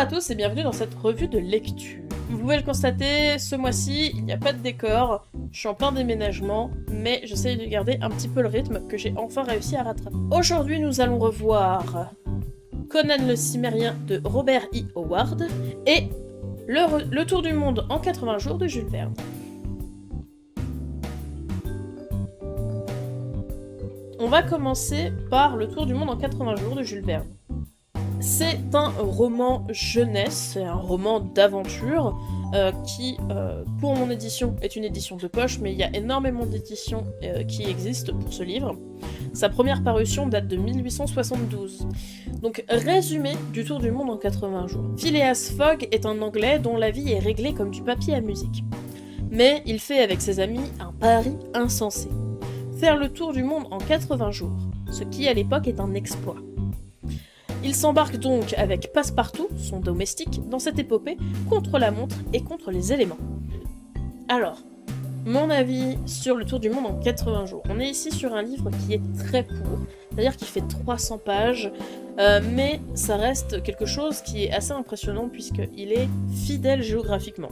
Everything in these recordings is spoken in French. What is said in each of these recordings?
à tous et bienvenue dans cette revue de lecture. Vous pouvez le constater, ce mois-ci, il n'y a pas de décor, je suis en plein déménagement, mais j'essaye de garder un petit peu le rythme que j'ai enfin réussi à rattraper. Aujourd'hui, nous allons revoir Conan le Cimérien de Robert E. Howard et le Tour du monde en 80 jours de Jules Verne. On va commencer par Le Tour du monde en 80 jours de Jules Verne. C'est un roman jeunesse, c'est un roman d'aventure qui, pour mon édition, est une édition de poche, mais il y a énormément d'éditions qui existent pour ce livre. Sa première parution date de 1872. Donc, résumé du Tour du monde en 80 jours. Phileas Fogg est un Anglais dont la vie est réglée comme du papier à musique. Mais il fait avec ses amis un pari insensé. Faire le tour du monde en 80 jours, ce qui à l'époque est un exploit. Il s'embarque donc avec Passepartout, son domestique, dans cette épopée contre la montre et contre les éléments. Alors, mon avis sur le tour du monde en 80 jours. On est ici sur un livre qui est très court, c'est-à-dire qu'il fait 300 pages, mais ça reste quelque chose qui est assez impressionnant puisqu'il est fidèle géographiquement.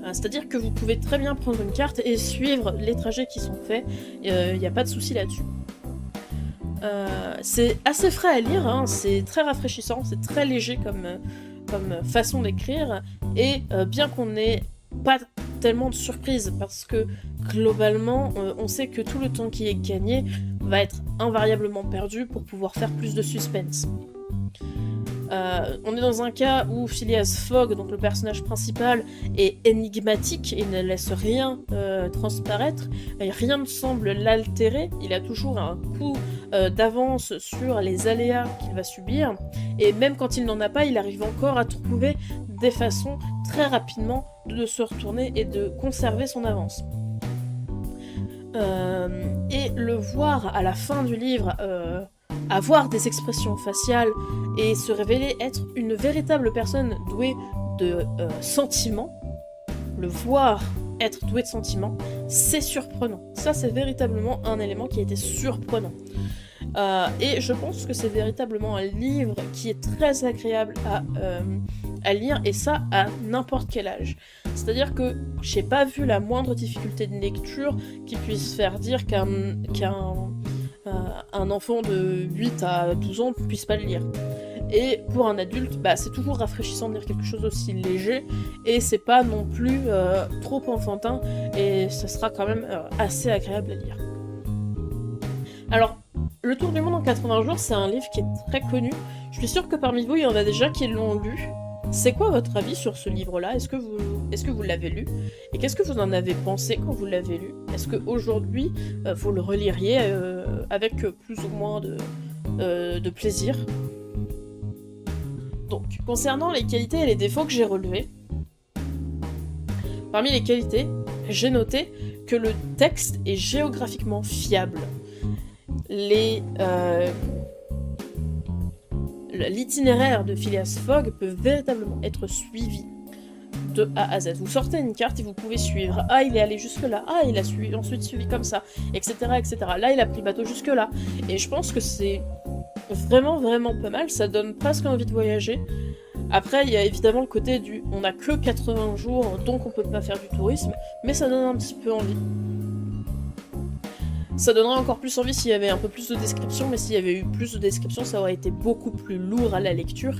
C'est-à-dire que vous pouvez très bien prendre une carte et suivre les trajets qui sont faits, il n'y a pas de souci là-dessus. C'est assez frais à lire, hein, c'est très rafraîchissant, c'est très léger comme façon d'écrire, et bien qu'on n'ait pas tellement de surprises, parce que globalement, on sait que tout le temps qui est gagné va être invariablement perdu pour pouvoir faire plus de suspense. On est dans un cas où Phileas Fogg, donc le personnage principal, est énigmatique et ne laisse rien transparaître, rien ne semble l'altérer, il a toujours un coup d'avance sur les aléas qu'il va subir, et même quand il n'en a pas, il arrive encore à trouver des façons très rapidement de se retourner et de conserver son avance. Et le voir à la fin du livre avoir des expressions faciales et se révéler être une véritable personne douée de sentiments, le voir être doué de sentiments, c'est surprenant. Ça, c'est véritablement un élément qui a été surprenant. Et je pense que c'est véritablement un livre qui est très agréable à lire, et ça à n'importe quel âge. C'est-à-dire que j'ai pas vu la moindre difficulté de lecture qui puisse faire dire qu'un enfant de 8 à 12 ans ne puisse pas le lire. Et pour un adulte, c'est toujours rafraîchissant de lire quelque chose aussi léger, et c'est pas non plus trop enfantin, et ça sera quand même assez agréable à lire. Alors, Le Tour du monde en 80 jours, c'est un livre qui est très connu. Je suis sûre que parmi vous, il y en a déjà qui l'ont lu. C'est quoi votre avis sur ce livre-là ? Est-ce que vous l'avez lu ? Et qu'est-ce que vous en avez pensé quand vous l'avez lu ? Est-ce qu'aujourd'hui, vous le reliriez avec plus ou moins de plaisir ? Donc, concernant les qualités et les défauts que j'ai relevés, parmi les qualités, j'ai noté que le texte est géographiquement fiable. L'itinéraire de Phileas Fogg peut véritablement être suivi de A à Z. Vous sortez une carte et vous pouvez suivre. Ah, il est allé jusque là. Ah, il a ensuite suivi comme ça, etc., etc. Là, il a pris le bateau jusque là. Et je pense que c'est vraiment, vraiment pas mal. Ça donne presque envie de voyager. Après, il y a évidemment le côté du on n'a que 80 jours, donc on peut pas faire du tourisme, mais ça donne un petit peu envie. Ça donnerait encore plus envie s'il y avait un peu plus de description, mais s'il y avait eu plus de description, ça aurait été beaucoup plus lourd à la lecture.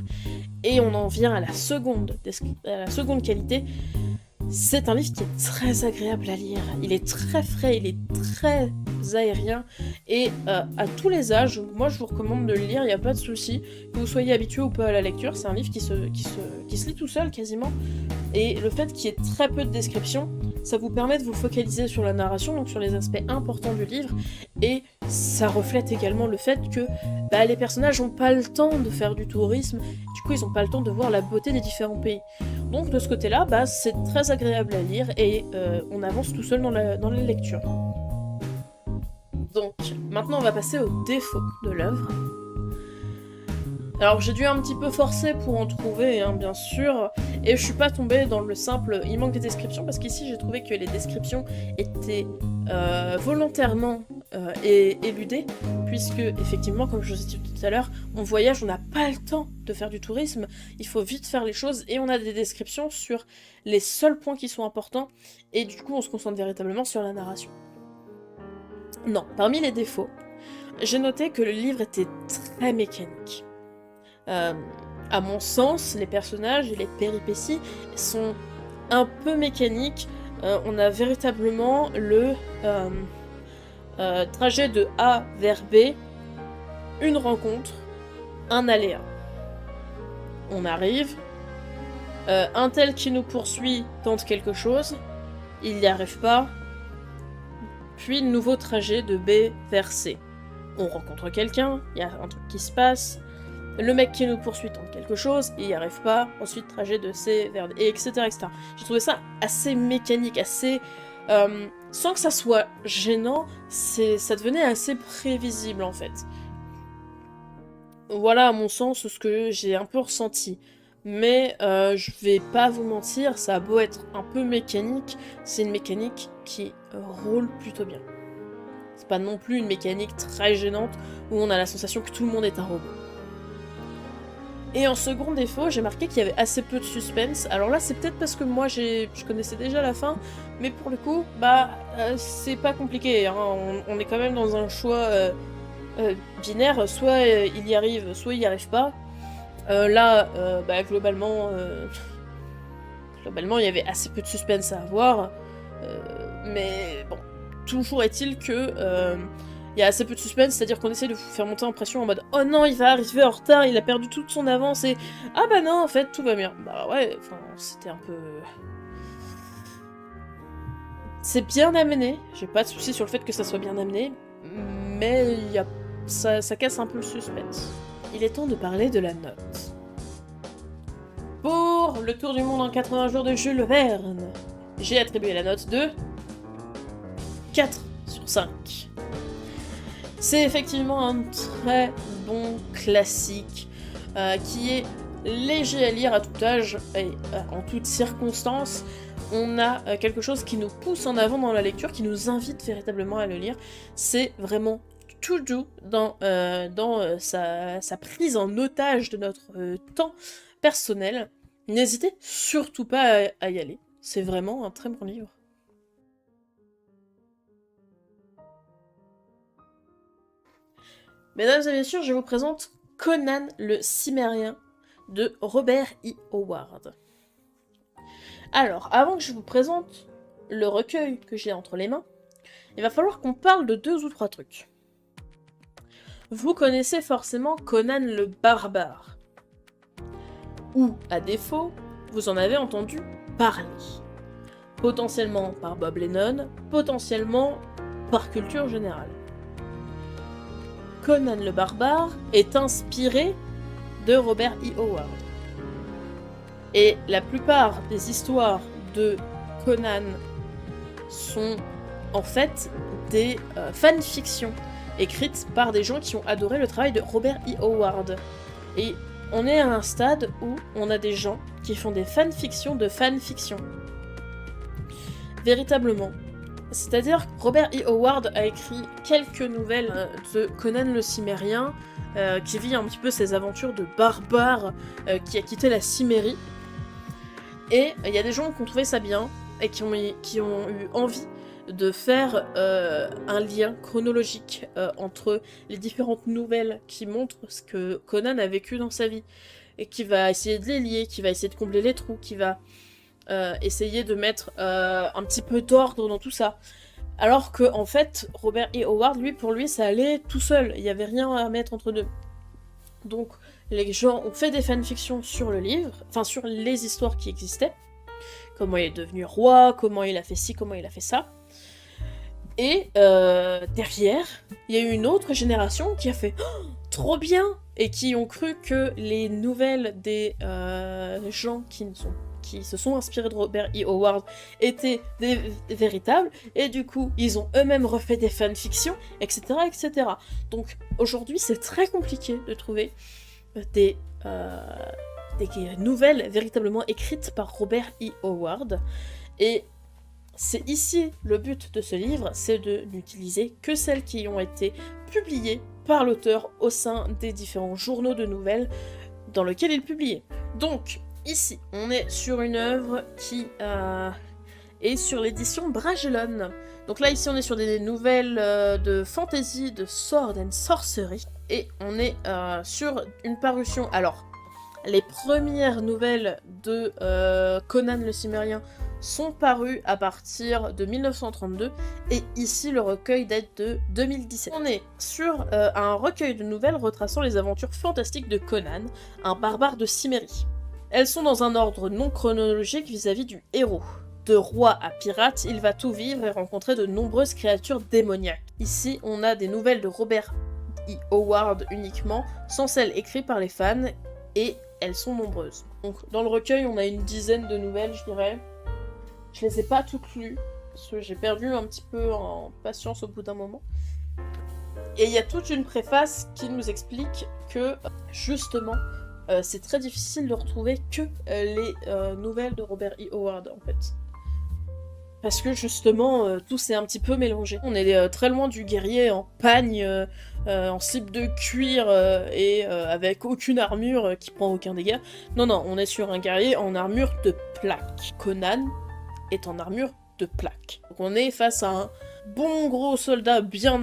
Et on en vient à la seconde qualité. C'est un livre qui est très agréable à lire. Il est très frais, il est très aérien, et à tous les âges, moi je vous recommande de le lire, il n'y a pas de souci, que vous soyez habitué ou pas à la lecture, c'est un livre qui se lit tout seul quasiment, et le fait qu'il y ait très peu de description, ça vous permet de vous focaliser sur la narration, donc sur les aspects importants du livre, et ça reflète également le fait que les personnages n'ont pas le temps de faire du tourisme, du coup ils n'ont pas le temps de voir la beauté des différents pays. Donc de ce côté-là, c'est très agréable à lire, et on avance tout seul dans la lecture. Donc, maintenant on va passer aux défauts de l'œuvre. Alors j'ai dû un petit peu forcer pour en trouver, bien sûr, et je suis pas tombée dans le simple il manque des descriptions, parce qu'ici j'ai trouvé que les descriptions étaient volontairement éludée, puisque effectivement, comme je vous ai dit tout à l'heure, on voyage, on n'a pas le temps de faire du tourisme, il faut vite faire les choses, et on a des descriptions sur les seuls points qui sont importants, et du coup on se concentre véritablement sur la narration. Non, parmi les défauts, j'ai noté que le livre était très mécanique. À mon sens, les personnages et les péripéties sont un peu mécaniques. On a véritablement le trajet de A vers B, une rencontre, un aléa. On arrive, un tel qui nous poursuit tente quelque chose, il n'y arrive pas, puis nouveau trajet de B vers C. On rencontre quelqu'un, il y a un truc qui se passe, le mec qui nous poursuit tente quelque chose, il n'y arrive pas, ensuite trajet de C vers D, etc. etc. J'ai trouvé ça assez mécanique, assez... sans que ça soit gênant, ça devenait assez prévisible en fait. Voilà à mon sens ce que j'ai un peu ressenti. Mais je vais pas vous mentir, ça a beau être un peu mécanique, c'est une mécanique qui roule plutôt bien. C'est pas non plus une mécanique très gênante où on a la sensation que tout le monde est un robot. Et en second défaut, j'ai marqué qu'il y avait assez peu de suspense. Alors là, c'est peut-être parce que moi, je connaissais déjà la fin, mais pour le coup, c'est pas compliqué. Hein. On est quand même dans un choix binaire, soit il y arrive, soit il y arrive pas. Globalement, il y avait assez peu de suspense à avoir. Mais bon, toujours est-il que... il y a assez peu de suspense, c'est-à-dire qu'on essaie de vous faire monter en pression en mode « Oh non, il va arriver en retard, il a perdu toute son avance et... Ah bah non, en fait, tout va bien. » Bah ouais, enfin, c'était un peu... C'est bien amené, j'ai pas de soucis sur le fait que ça soit bien amené, mais ça casse un peu le suspense. Il est temps de parler de la note. Pour Le Tour du Monde en 80 jours de Jules Verne, j'ai attribué la note de 4 sur 5. C'est effectivement un très bon classique qui est léger à lire à tout âge et en toutes circonstances. On a quelque chose qui nous pousse en avant dans la lecture, qui nous invite véritablement à le lire. C'est vraiment tout doux dans sa prise en otage de notre temps personnel. N'hésitez surtout pas à y aller. C'est vraiment un très bon livre. Mesdames et messieurs, je vous présente Conan le Cimérien de Robert E. Howard. Alors, avant que je vous présente le recueil que j'ai entre les mains, il va falloir qu'on parle de 2 ou 3 trucs. Vous connaissez forcément Conan le Barbare. Ou, à défaut, vous en avez entendu parler. Potentiellement par Bob Lennon, potentiellement par culture générale. Conan le Barbare est inspiré de Robert E. Howard. Et la plupart des histoires de Conan sont en fait des fanfictions écrites par des gens qui ont adoré le travail de Robert E. Howard. Et on est à un stade où on a des gens qui font des fanfictions de fanfictions. Véritablement. C'est-à-dire que Robert E. Howard a écrit quelques nouvelles de Conan le Cimérien, qui vit un petit peu ses aventures de barbare qui a quitté la Cimmérie. Et il y a des gens qui ont trouvé ça bien, et qui ont eu envie de faire un lien chronologique entre les différentes nouvelles qui montrent ce que Conan a vécu dans sa vie, et qui va essayer de les lier, qui va essayer de combler les trous, qui va... essayer de mettre un petit peu d'ordre dans tout ça. Alors que, en fait, Robert E. Howard, pour lui, ça allait tout seul. Il n'y avait rien à mettre entre deux. Donc, les gens ont fait des fanfictions sur le livre, enfin, sur les histoires qui existaient. Comment il est devenu roi, comment il a fait ci, comment il a fait ça. Et derrière, il y a eu une autre génération qui a fait oh, trop bien, et qui ont cru que les nouvelles des gens qui se sont inspirés de Robert E. Howard étaient des véritables, et du coup, ils ont eux-mêmes refait des fanfictions, etc., etc. Donc, aujourd'hui, c'est très compliqué de trouver des nouvelles véritablement écrites par Robert E. Howard, et C'est ici le but de ce livre, c'est de n'utiliser que celles qui ont été publiées par l'auteur au sein des différents journaux de nouvelles dans lesquels il publiait. Donc, ici, on est sur une œuvre qui est sur l'édition Bragelonne. Donc là, ici, on est sur des nouvelles de fantasy, de sword and sorcery, et on est sur une parution. Alors, les premières nouvelles de Conan le Cimmérien sont parues à partir de 1932, et ici le recueil date de 2017. On est sur un recueil de nouvelles retraçant les aventures fantastiques de Conan, un barbare de Cimmérie. Elles sont dans un ordre non chronologique vis-à-vis du héros. De roi à pirate, il va tout vivre et rencontrer de nombreuses créatures démoniaques. Ici, on a des nouvelles de Robert E. Howard uniquement, sans celles écrites par les fans, et elles sont nombreuses. Donc dans le recueil, on a une dizaine de nouvelles, je dirais. Je les ai pas toutes lues, parce que j'ai perdu un petit peu en patience au bout d'un moment. Et il y a toute une préface qui nous explique que, justement, c'est très difficile de retrouver que les nouvelles de Robert E. Howard, en fait. Parce que, justement, tout s'est un petit peu mélangé. On est très loin du guerrier en pagne, en slip de cuir, et avec aucune armure qui prend aucun dégât. Non, non, on est sur un guerrier en armure de plaque. Conan est en armure de plaque. Donc on est face à un bon gros soldat bien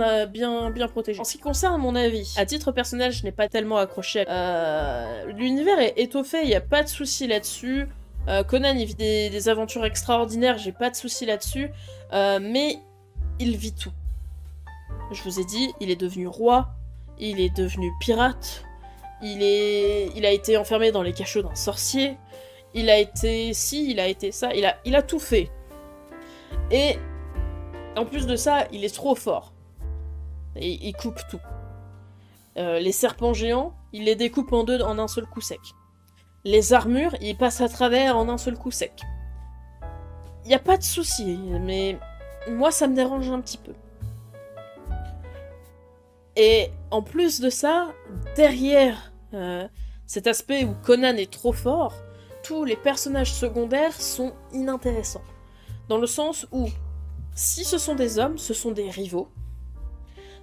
protégé. En ce qui concerne mon avis, à titre personnel, je n'ai pas tellement accroché. L'univers est étoffé, il n'y a pas de souci là-dessus. Conan, il vit des aventures extraordinaires, j'ai pas de souci là-dessus. Mais il vit tout. Je vous ai dit, il est devenu roi, il est devenu pirate, il a été enfermé dans les cachots d'un sorcier, il a été ci, il a été ça, il a tout fait. Et en plus de ça, il est trop fort. Et il coupe tout. Les serpents géants, il les découpe en deux en un seul coup sec. Les armures, il passe à travers en un seul coup sec. Il n'y a pas de souci, mais moi ça me dérange un petit peu. Et en plus de ça, derrière cet aspect où Conan est trop fort, tous les personnages secondaires sont inintéressants. Dans le sens où, si ce sont des hommes, ce sont des rivaux.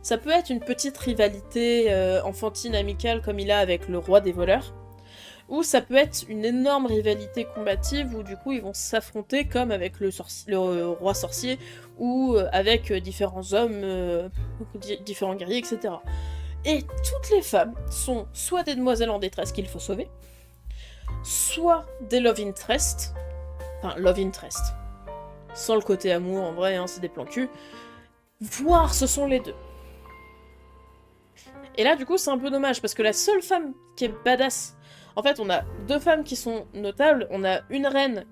Ça peut être une petite rivalité enfantine, amicale, comme il a avec le roi des voleurs. Ou ça peut être une énorme rivalité combative où du coup ils vont s'affronter comme avec le roi sorcier ou avec différents hommes, différents guerriers, etc. Et toutes les femmes sont soit des demoiselles en détresse qu'il faut sauver, soit des love interest, enfin love interest, sans le côté amour en vrai, hein, c'est des plans cul, voire ce sont les deux. Et là du coup c'est un peu dommage parce que la seule femme qui est badass, en fait on a deux femmes qui sont notables, on a une reine,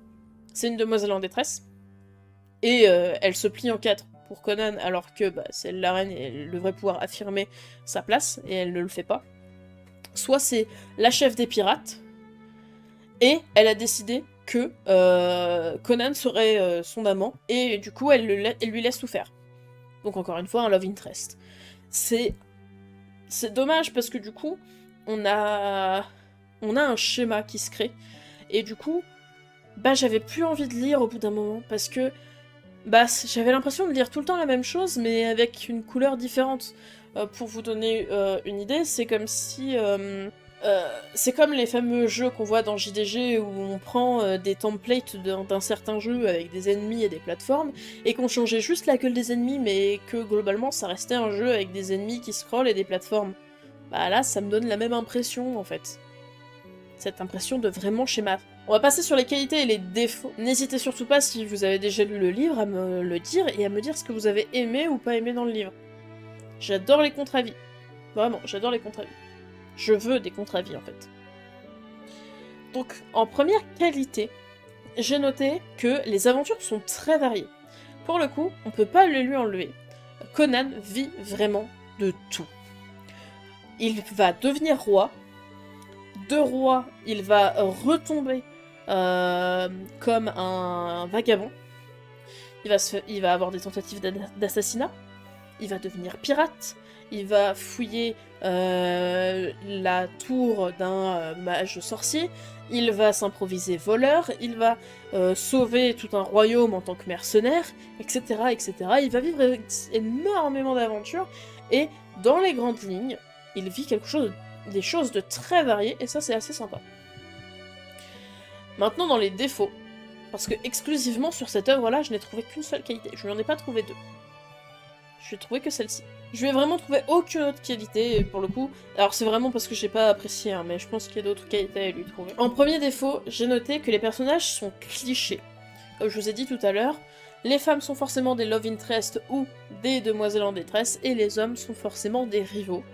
c'est une demoiselle en détresse, et elle se plie en quatre pour Conan alors que c'est la reine et elle devrait pouvoir affirmer sa place et elle ne le fait pas. Soit c'est la chef des pirates, et elle a décidé que Conan serait son amant, et du coup elle lui laisse tout faire. Donc encore une fois un love interest. C'est dommage parce que du coup on a un schéma qui se crée, et du coup j'avais plus envie de lire au bout d'un moment parce que j'avais l'impression de lire tout le temps la même chose mais avec une couleur différente. Pour vous donner une idée, c'est comme si c'est comme les fameux jeux qu'on voit dans JDG où on prend des templates d'un certain jeu avec des ennemis et des plateformes, et qu'on changeait juste la gueule des ennemis, mais que globalement ça restait un jeu avec des ennemis qui scrollent et des plateformes. Là, ça me donne la même impression en fait. Cette impression de vraiment schéma. On va passer sur les qualités et les défauts. N'hésitez surtout pas, si vous avez déjà lu le livre, à me le dire et à me dire ce que vous avez aimé ou pas aimé dans le livre. J'adore les contre-avis. Vraiment, j'adore les contre-avis. Je veux des contre-avis, en fait. Donc, en première qualité, j'ai noté que les aventures sont très variées. Pour le coup, on peut pas le lui enlever. Conan vit vraiment de tout. Il va devenir roi. De roi, il va retomber comme un vagabond. Il va avoir des tentatives d'assassinat. Il va devenir pirate, il va fouiller la tour d'un mage sorcier, il va s'improviser voleur, il va sauver tout un royaume en tant que mercenaire, etc., etc. Il va vivre énormément d'aventures, et dans les grandes lignes, il vit des choses de très variées, et ça c'est assez sympa. Maintenant dans les défauts, parce que exclusivement sur cette œuvre-là, je n'ai trouvé qu'une seule qualité, je n'en ai pas trouvé deux. Je n'ai trouvé que celle-ci. Je n'ai vraiment trouvé aucune autre qualité, pour le coup. Alors c'est vraiment parce que j'ai pas apprécié, hein, mais je pense qu'il y a d'autres qualités à lui trouver. En premier défaut, j'ai noté que les personnages sont clichés. Comme je vous ai dit tout à l'heure, les femmes sont forcément des love interest ou des demoiselles en détresse, et les hommes sont forcément des rivaux.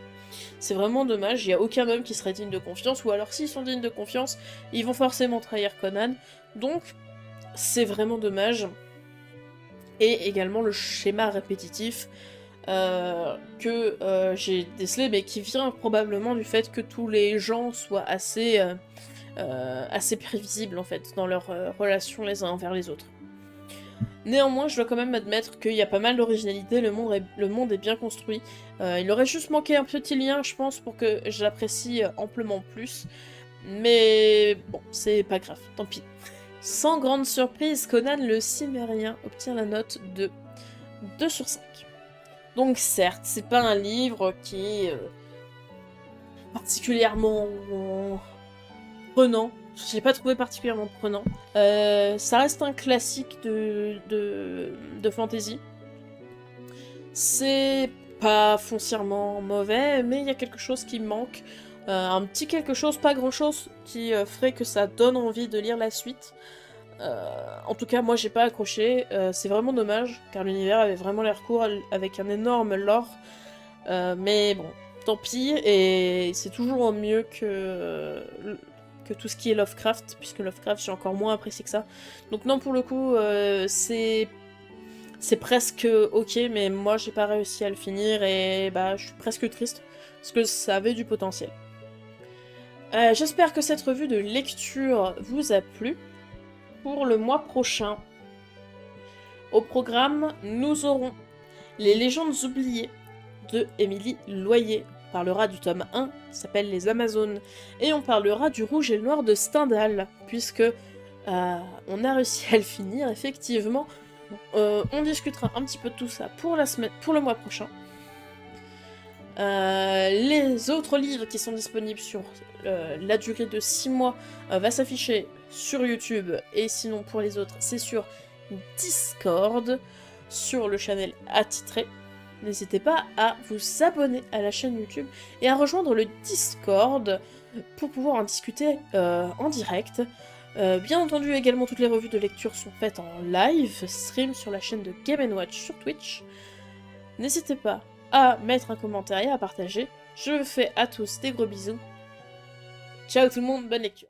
C'est vraiment dommage, il n'y a aucun homme qui serait digne de confiance, ou alors s'ils sont dignes de confiance, ils vont forcément trahir Conan, donc c'est vraiment dommage. Et également le schéma répétitif que j'ai décelé, mais qui vient probablement du fait que tous les gens soient assez prévisibles en fait, dans leurs relations les uns envers les autres. Néanmoins, je dois quand même admettre qu'il y a pas mal d'originalité, le monde est bien construit. Il aurait juste manqué un petit lien, je pense, pour que j'apprécie amplement plus. Mais bon, c'est pas grave, tant pis. Sans grande surprise, Conan le Cimmérien obtient la note de 2 sur 5. Donc certes, c'est pas un livre qui est particulièrement prenant. Je l'ai pas trouvé particulièrement prenant. Ça reste un classique de fantasy. C'est pas foncièrement mauvais, mais il y a quelque chose qui manque. Un petit quelque chose, pas grand chose, qui ferait que ça donne envie de lire la suite. En tout cas, moi j'ai pas accroché, c'est vraiment dommage, car l'univers avait vraiment l'air cool, avec un énorme lore, mais bon, tant pis, et c'est toujours mieux que tout ce qui est Lovecraft, puisque Lovecraft j'ai encore moins apprécié que ça. Donc non, pour le coup, c'est presque ok, mais moi j'ai pas réussi à le finir, et bah je suis presque triste, parce que ça avait du potentiel. J'espère que cette revue de lecture vous a plu. Pour le mois prochain, au programme, nous aurons Les Légendes oubliées de Émilie Loyer. On parlera du tome 1, qui s'appelle Les Amazones, et on parlera du Rouge et le Noir de Stendhal, puisque on a réussi à le finir, effectivement. On discutera un petit peu de tout ça pour le mois prochain. Les autres livres qui sont disponibles sur la durée de 6 mois va s'afficher sur YouTube, et sinon pour les autres c'est sur Discord, sur le channel attitré. N'hésitez pas à vous abonner à la chaîne YouTube et à rejoindre le Discord pour pouvoir en discuter en direct. Bien entendu, également toutes les revues de lecture sont faites en live stream sur la chaîne de Game & Watch sur Twitch. N'hésitez pas à mettre un commentaire et à partager. Je vous fais à tous des gros bisous. Ciao tout le monde, bonne lecture.